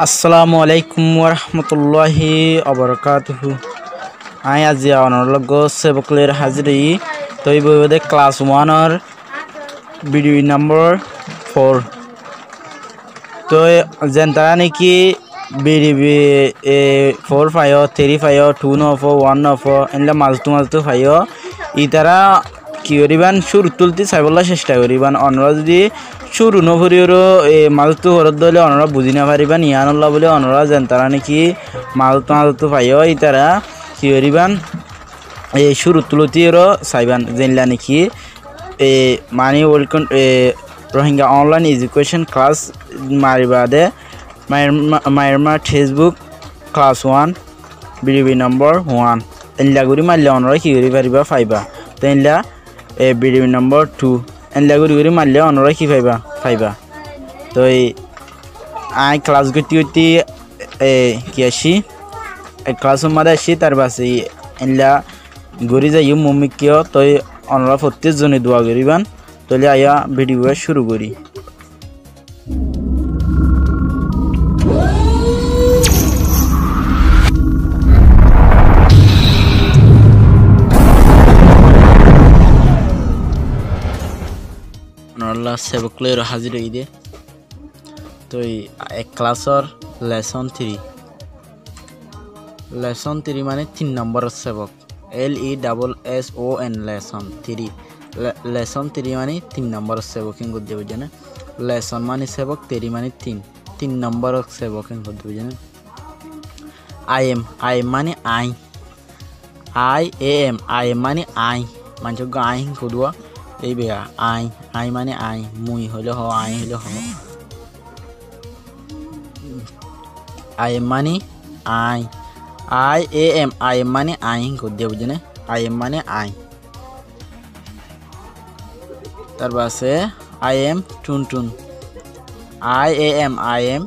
আসসালামু আলাইকুম ওরহমতুল্লাহি অবরকাতুহু। আই আজি অনর্লগ সেবকলের হাজিরি তৈ বইবদে ক্লাস 1 ভিডিও নম্বর 4 তো যেন তারা নাকি বিডিবি 4 ফাইও 3 ফাইও 2 নফো 1 নফো এনলা মাঝতো ফাইও ই তারা কি করিবান সুর তুলতে চাইবলা চেষ্টা করিবান অনরা যদি শুরু নভরিওরও মালতো হরত দলে অনরা বুঝি না পারিবান ইয়ানল্লা বলে অনরা যেন তারা নাকি মালতো পাইও ই তারা কি করিবান শুরু তুলতিরও চাইবান যেনলা নাকি মানি welcome Rohingya online education class মারিবাদে মায়ের ফেসবুক ক্লাস 1 বিডিবি নম্বর 1 এনলা গুড়ি মারলে অনরা কি করি পারিবা ফাইবা তো এনলা বিডিবি নম্বর 2 এনলা গুড়ি মারলে অনরা কি ফাইবা তো আই ক্লাস গতি কি আসি ক্লাসের মাঝে আসি তার বাসে এনলা ঘুরি যাই মম্মি কিয় তো অনরা প্রত্যেকজনে দোয়া করিবান তাহলে আয়া ভিডিও শুরু করি। আল্লাহ সেবকলের হাজির হই দে তো এক ক্লাসর লেসন 3 মানে 3 নম্বর সেবক LESSON লেসন 3 মানে 3 নম্বর সেবক করতে বুঝেন লেসন মানে সেবক 3 মানে 3 নম্বর সেবক করতে বুঝেন আই মানে আই মানে আই মানুষ আই খুদুয়া এই বেয়া আই মানে আই মুই হইলে হ আই হইলে হ আই মানে আই মানে আই করতে বুঝেন মানে আই তার পাশে I am Tuntun I am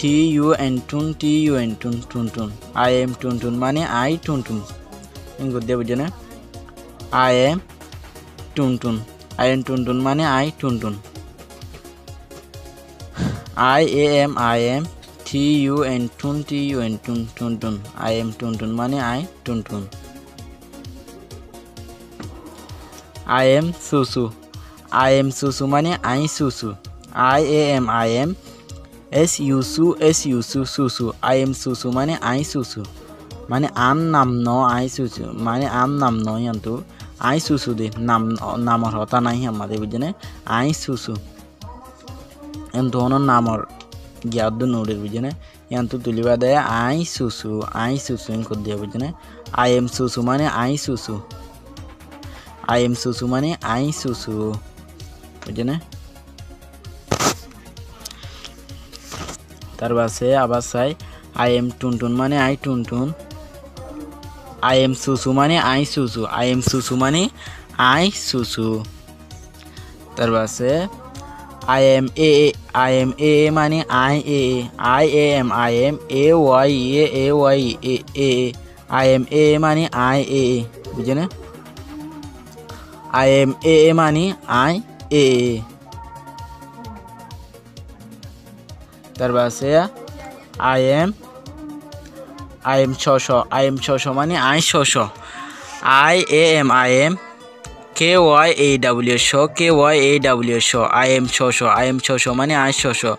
TUN Tuntun I am Tuntun মানে আই টুনটুন করতে বুঝেন আই এম টুনটুন মানে I Tuntun I am Tuntun I am Tuntun মানে I Tuntun I am Susu মানে I Susu I am Susu I am Susu মানে আই সুসু মানে আম নাম ন আই সুসু মানে আম নাম ন ইয়ান্তু আই সুসু দে নামর হতা নাই আমাদের বুঝেনে আই সুসু এন ধরনের নামর জ্ঞাদ নোডের বুঝেনে ইয়ান্তু তুলিবা দেয় আই সুসু কর দিয়ে বুঝেনে আই এম সুসু মানে আই সুসু মানে আই সুসু বুঝেনে তার বাসে আবার চাই আই এম টুনটুন মানে I Tuntun I am Susu মানে আই সুসু মানে আই সুসু তার পাশে আই এম এ মানে আই এম এ ওয়াই আই এম এ মানে আই বুঝে না আই এম এ মানে আই তার পাশে আই এম ছশো মানে আই ছশো I am KYAW show I am ছশো মানে আই ছশো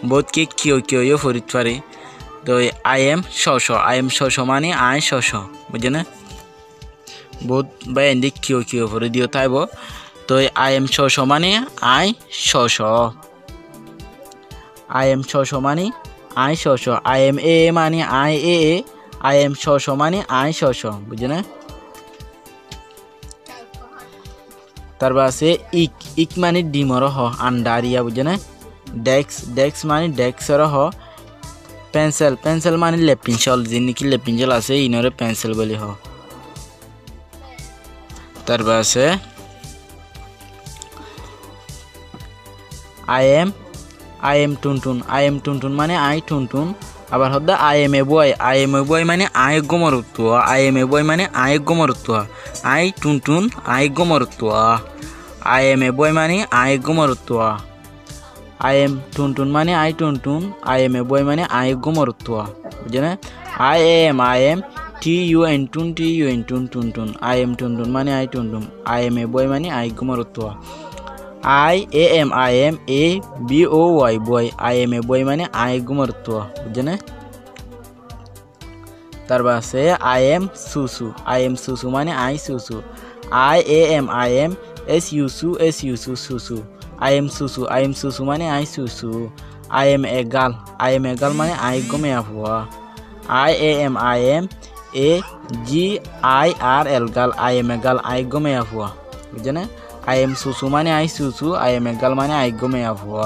বোধ কি কিয় ফরিদ পারি তো আই এম ছশো মানে আই ছশো বুঝে না বোধ বা এন্দি কিয় ফরি দিও তাইব তো আই এম ছশো মানে আই ছশো মানে আই ছশো আই এম এ মানে আই এম ছশো মানে আই ছশো বুঝে না তার পাশে ইক মানে ডিমর হ আন্ডারিয়া বুঝে না ডেক্স মানে ডেক্সর হ পেন্সিল মানে লেপিনশল যে নাকি লেপিনশল আছে ইনরে পেন্সিল বলি হ তার পাশে আই এম টুনটুন মানে আই টুনটুন আবার হদ্দা আই এম এ বয় মানে আই গোমরত্ব আই এম এ বয় মানে আই গোমরত্ব আই টুনটুন আই গোমরত্ব আই এম এ বয় মানে আই গোমরত্ব I am tuntun মানে I tuntun, I am a boy মানে I gomortua বুঝছেন I am tun tun tuntun I am tuntun মানে I tuntun I am a boy মানে I gomortua I am a boy boy I am a boy মানে I gomortua বুঝছেন তারপর আছে I am susu মানে I susu I am susu I am susu মানে I susu I am a girl মানে I gome afwa I am a girl girl I am a girl I gome afwa বুঝছেন I am susu মানে I susu I am a girl মানে I gome afwa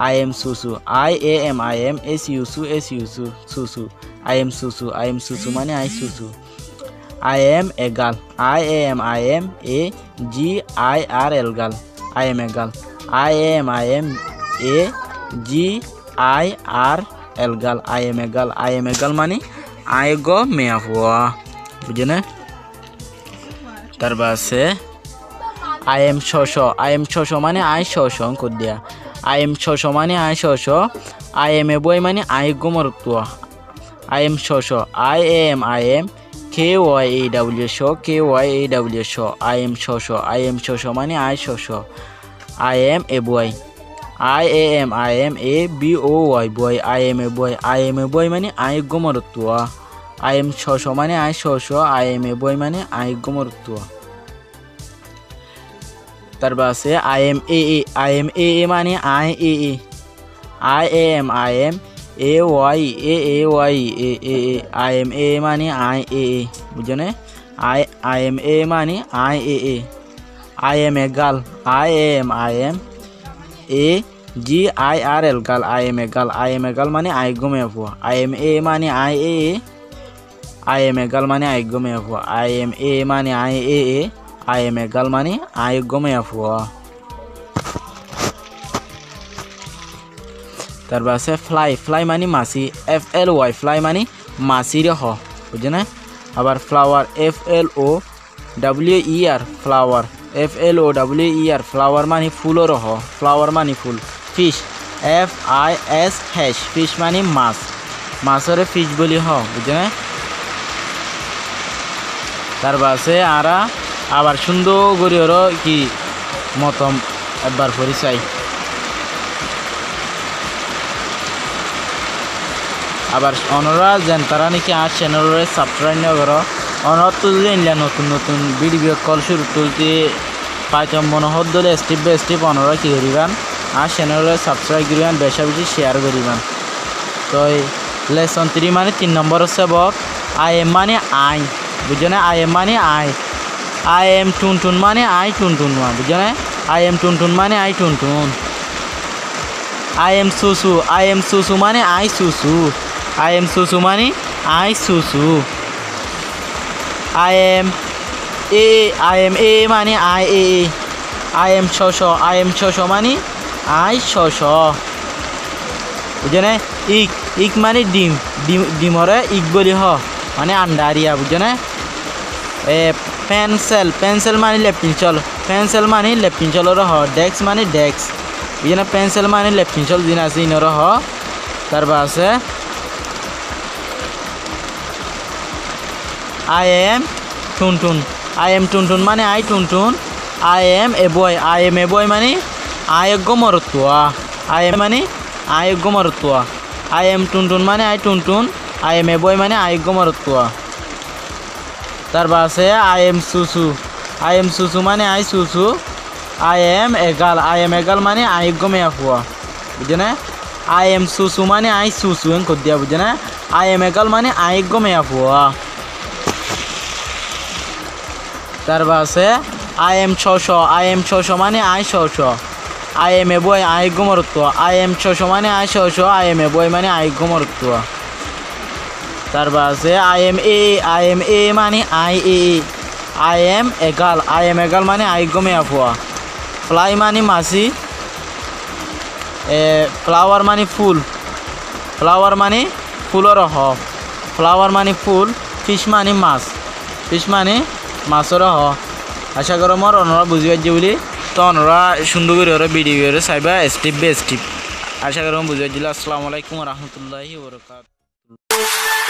I am susu I am susu I am susu মানে I susu I am a girl I am a girl girl I am a girl I am a girl I am a girl মানে I go me afwa বুঝছেন তারপর আছে I am shosho মানে I shosho কর দিয়া I am shosho মানে I shosho I am a boy মানে I go mortua I am shosho I am KYAW show I am shosho মানে I shosho I am a boy I am a boy boy I am a boy মানে I gomortua I am shosho মানে I shosho I am a boy মানে I gomortua তারপর আছে I am a মানে I am AY I am a মানে I বুঝছেন I am a মানে I am a girl I am a girl girl I am a girl মানে I gome afwa I am a মানে I am a girl মানে I gome afwa I am a মানে I am a girl মানে I gome afwa তারপর আছে fly মানে মাছি FLY fly মানে মাছির হ বুঝছেন আবার flower FLOWER flower FLOWER flower মানে ফুলর হ ফ্লাওয়ার মানে ফুল ফিশ FISH ফিশ মানে মাছ মাছের ফিশ বলি হ বুঝছেন তারপর আছে আবার সুন্দর করে কি মতম একবার পরিচয় আবার অনরা যেন তারা নাকি আর চ্যানেলরে সাবস্ক্রাইব না করো অনর তুললে নতুন নতুন ভিডিও কল শুরু তুলতে পাইতাম মনে হত দলে স্টেপ বাই স্টেপ অনরা কি করিবান আর চ্যানেলরে সাবস্ক্রাইব করিবান বেশি বেশি শেয়ার করিবান তো লেসন 3 মানে 3 নম্বর হচ্ছে বক I am মানে I বুঝছেন I am মানে I am টুনটুন মানে I টুনটুন বুঝছেন I am টুনটুন মানে I Tuntun I am susu মানে I susu I am susu মানে I susu I am a মানে I am shosho মানে I shosho বুঝছেন ইক মানে ডিমরে ইক বলি হ মানে আন্ডারিয়া বুঝছেন পেন্সিল মানে লেপিনচল হ ডেস্ক মানে ডেস্ক বুঝছেন পেন্সিল মানে লেপিনচল দিন আছে ইনর হ তারপর আছে I am টুনটুন মানে I Tuntun I am a boy মানে I gomortua I am মানে I gomortua I am টুনটুন মানে I Tuntun I am a boy মানে I gomortua তারপর আছে I am susu মানে I susu I am a girl মানে I gome afwa বুঝছেন I am susu মানে I susu কর দিয়া বুঝছেন I am a girl মানে I gome afwa তারপর আছে I am shosho মানে I shosho I am a boy I gomortua I am shosho মানে I shosho I am a boy মানে I gomortua তারপর আছে I am a মানে I am a girl মানে I gome afwa fly মানে মাছি flower মানে floor হ ফ্লাওয়ার মানে ফুল ফিশ মানে মাছর হ আশা করো মোর অনরা বুঝি পারছি বলি তো অনরা সুন্দর করে ভিডিও চাইবা স্টেপ বাই স্টেপ আশা করি বুঝাই দিল। আসসালামু আলাইকুম রহমতুল্লাহি ওয়া বারাকাতুহু।